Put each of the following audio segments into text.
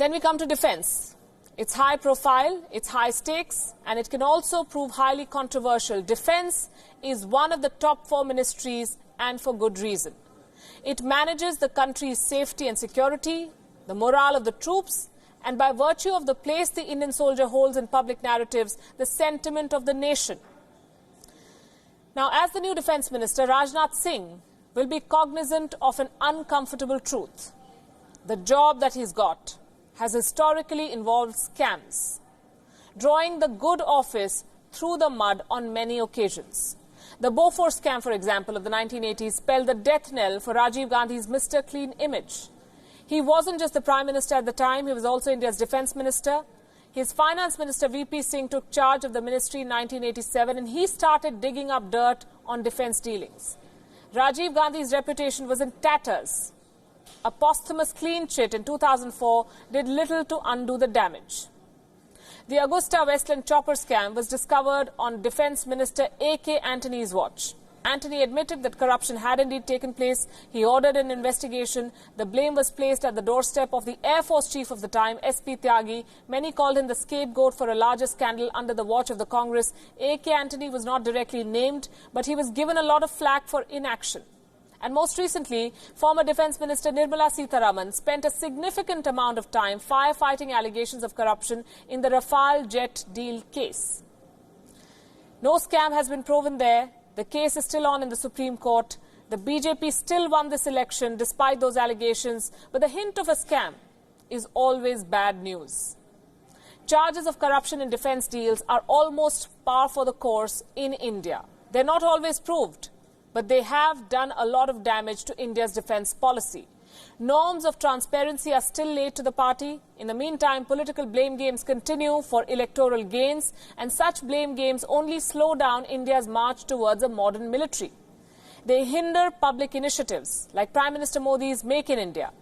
Then we come to defence. It's high profile, it's high stakes, and it can also prove highly controversial. Defence is one of the top 4 ministries, and for good reason. It manages the country's safety and security, the morale of the troops, and by virtue of the place the Indian soldier holds in public narratives, the sentiment of the nation. Now, as the new Defence Minister, Rajnath Singh will be cognizant of an uncomfortable truth. The job that he's got has historically involved scams, drawing the good office through the mud on many occasions. The Bofors scam, for example, of the 1980s spelled the death knell for Rajiv Gandhi's Mr. Clean image. He wasn't just the Prime Minister at the time, he was also India's Defence Minister. His Finance Minister VP Singh took charge of the ministry in 1987 and he started digging up dirt on defence dealings. Rajiv Gandhi's reputation was in tatters. A posthumous clean chit in 2004 did little to undo the damage. The Augusta Westland chopper scam was discovered on Defence Minister A.K. Antony's watch. Antony admitted that corruption had indeed taken place. He ordered an investigation. The blame was placed at the doorstep of the Air Force Chief of the time, S.P. Tyagi. Many called him the scapegoat for a larger scandal under the watch of the Congress. A.K. Antony was not directly named, but he was given a lot of flack for inaction. And most recently, former Defence Minister Nirmala Sitharaman spent a significant amount of time firefighting allegations of corruption in the Rafale jet deal case. No scam has been proven there. The case is still on in the Supreme Court. The BJP still won this election despite those allegations. But the hint of a scam is always bad news. Charges of corruption in defence deals are almost par for the course in India. They're not always proved, but they have done a lot of damage to India's defence policy. Norms of transparency are still laid to the party. In the meantime, political blame games continue for electoral gains, and such blame games only slow down India's march towards a modern military. They hinder public initiatives like Prime Minister Modi's Make in India.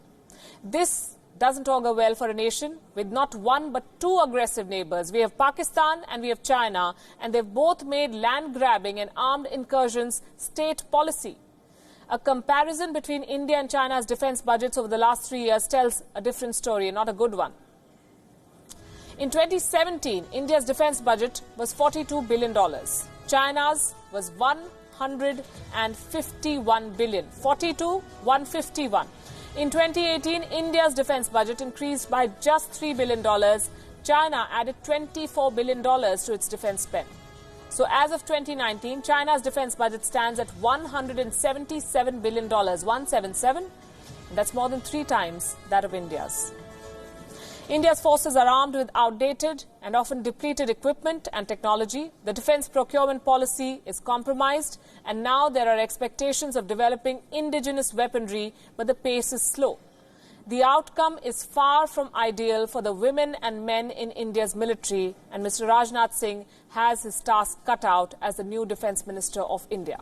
This doesn't augur well for a nation with not one but 2 aggressive neighbours. We have Pakistan and we have China, and they've both made land grabbing and armed incursions state policy. A comparison between India and China's defence budgets over the last 3 years tells a different story, not a good one. In 2017, India's defence budget was $42 billion. China's was $151 billion. 42, 151. In 2018, India's defence budget increased by just $3 billion. China added $24 billion to its defence spend. So as of 2019, China's defence budget stands at $177 billion, 177. That's more than 3 times that of India's. India's forces are armed with outdated and often depleted equipment and technology. The defence procurement policy is compromised, and now there are expectations of developing indigenous weaponry, but the pace is slow. The outcome is far from ideal for the women and men in India's military, and Mr. Rajnath Singh has his task cut out as the new Defence Minister of India.